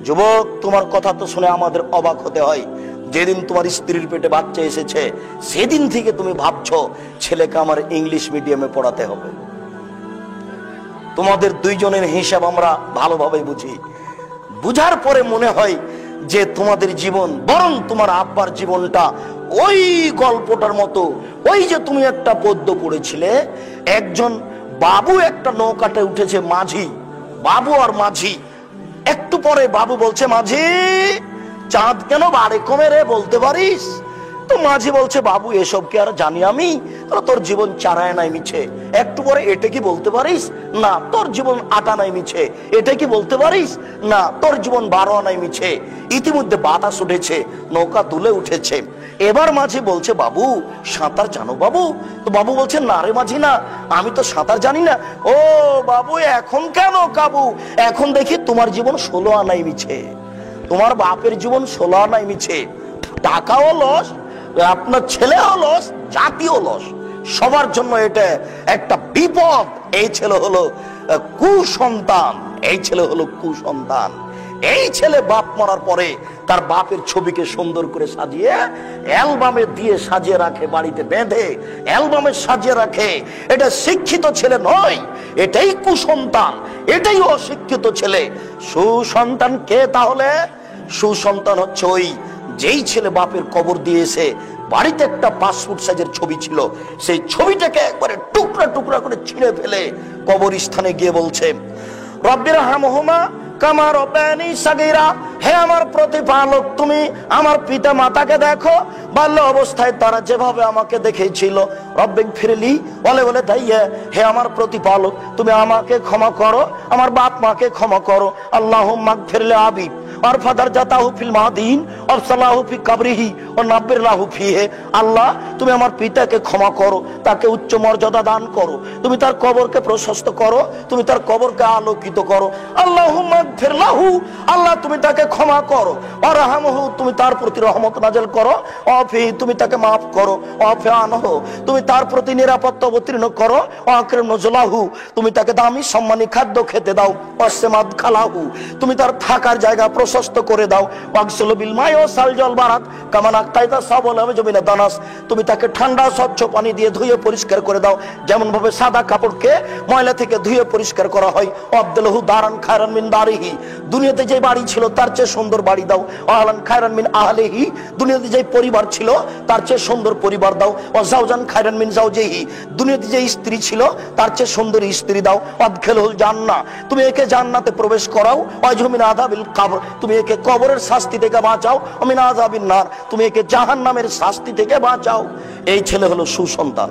যুবক, তোমার কথা তো শুনে আমাদের অবাক হতে হয়। যেদিন তোমার স্ত্রীর পেটে বাচ্চা এসেছে সেদিন থেকে তুমি ভাবছো ছেলেকে আমার ইংলিশ মিডিয়ামে পড়াতে হবে। তোমাদের দুইজনের হিসাব আমরা ভালোভাবে বুঝি। বুঝার পরে মনে হয় যে তোমাদের জীবন, বরং তোমার আব্বার জীবনটা ওই গল্পটার মতো। ওই যে তুমি একটা পদ্য পড়েছিলে, একজন বাবু একটা নৌকাতে উঠেছে, মাঝি, বাবু আর মাঝি। একটু পরে বাবু বলছে, মাঝি চাঁদ কেন বাড়ে কমে রে, বলতে পারিস? তো মাঝি বলছে, বাবু এসব কি আর জানি আমি? তোর জীবন চারায় নাই মিছে। একটু পরে, এটা কি বলতে পারিস? না। তোর জীবন আটা নাই মিছে। এটা কি বলতে পারিস? না। তোর জীবন 12 আনাই মিছে। ইতিমধ্যে বাতাস উঠেছে, নৌকা তুলে উঠেছে। এবার মাঝি বলছে, বাবু সাঁতার জানো বাবু? তো বাবু বলছে, না রে মাঝি, না, আমি তো সাঁতার জানি না। ও বাবু, এখন কেন কাবু? এখন দেখি তোমার জীবন 16 আনাই মিছে, তোমার বাপের জীবন 16 আনাই মিছে। টাকাও লস, আপনার ছেলেও লস, জাতীয় লস, সবার জন্য এটা একটা বিপদ। এই ছেলে হলো কুসন্তান, এই ছেলে হলো কুসন্তান। এই ছেলে বাপ মরার পরে তার বাপের ছবিকে সুন্দর করে সাজিয়ে অ্যালবামে দিয়ে সাজিয়ে রাখে, বাড়িতে বেঁধে অ্যালবামে সাজিয়ে রাখে। এটা শিক্ষিত ছেলে নয়, এটাই কুসন্তান, এটাই অশিক্ষিত ছেলে। সুসন্তান কে তাহলে? সুসন্তান হচ্ছে ওই যেই ছেলে বাপের কবর দিয়েছে, বাড়িতে একটা পাসপোর্ট সাইজের ছবি ছিল, সেই ছবিটাকে একবারে টুকরা টুকরা করে ছিঁড়ে ফেলে কবরস্থানে গিয়ে বলছে, রব্বির হামহুমা কামা রব্বায়ানি সাগীরা, হে আমার প্রতিপালক, তুমি আমার পিতা মাতাকে দেখো, বাল্য অবস্থায় তারা যেভাবে আমাকে দেখেছিল। রব্বিক ফিরলি বলে বলে তাই, হে আমার প্রতিপালক, তুমি আমাকে ক্ষমা করো, আমার বাপ মাকে ক্ষমা করো। আল্লাহুম্মা গফিরলি আবি আর ফাদার জাতাহু ফিল মাদিন আফসালাহু ফি কবরিহি ওয়া নাব্বিরলাহু ফিহি। আল্লাহ, তুমি আমার পিতাকে ক্ষমা করো, তাকে উচ্চ মর্যাদা দান করো, তুমি তার কবরকে প্রশস্ত করো, তুমি তার কবরকে আলোকিত করো। আল্লাহুম্মা গফিরলাহু, আল্লাহ তুমি তাকে ক্ষমা করো, ওয়ারহামহু, তুমি তার প্রতি রহমত নাযিল করো, ওয়াফি, তুমি তাকে maaf করো, ওয়াফি আনহু, তুমি তার প্রতি নিরাপত্তা অবতীর্ণ করো, ওয়াকরিম নুজুলাহু, তুমি তাকে দামি সম্মানী খাদ্য খেতে দাও, ওয়াসমাদ খালাহু, তুমি তার থাকার জায়গা প্রশস্ত করে দাও, ওয়াগসিলু বিল মাই ওয়া সালজাল বারাদ কামা নাক্তাইতা সাবল জমিনা দানাস, তুমি তাকে ঠান্ডা স্বচ্ছ পানি দিয়ে ধুয়ে পরিষ্কার করে দাও, যেমন ভাবে সাদা কাপড়কে ময়লা থেকে ধুয়ে পরিষ্কার করা হয়। আব্দুল্লাহু দারান খায়রান মিন দারিহি, দুনিয়াতে যে বাড়ি ছিল তার চেয়ে সুন্দর বাড়ি দাও। আহলান খায়রান মিন আহলিহি, দুনিয়াতে যে পরিবার ছিল তার চেয়ে সুন্দর পরিবার দাও। ওয়া জাওজান খায়রান মিন জাওজিহি, দুনিয়াতে যে স্ত্রী ছিল তার চেয়ে সুন্দর স্ত্রী দাও। ওয়াদখিলহুল জান্নাহ, তুমি একে জান্নাতে প্রবেশ করাও। ওয়াজহু মিন আযাবিল কবর, তুমি একে কবরের শাস্তি থেকে বাঁচাও। ওয়া মিন আযাবিন নার, তুমি একে জাহান্নামের শাস্তি থেকে বাঁচাও। এই ছেলে হলো সুসন্তান।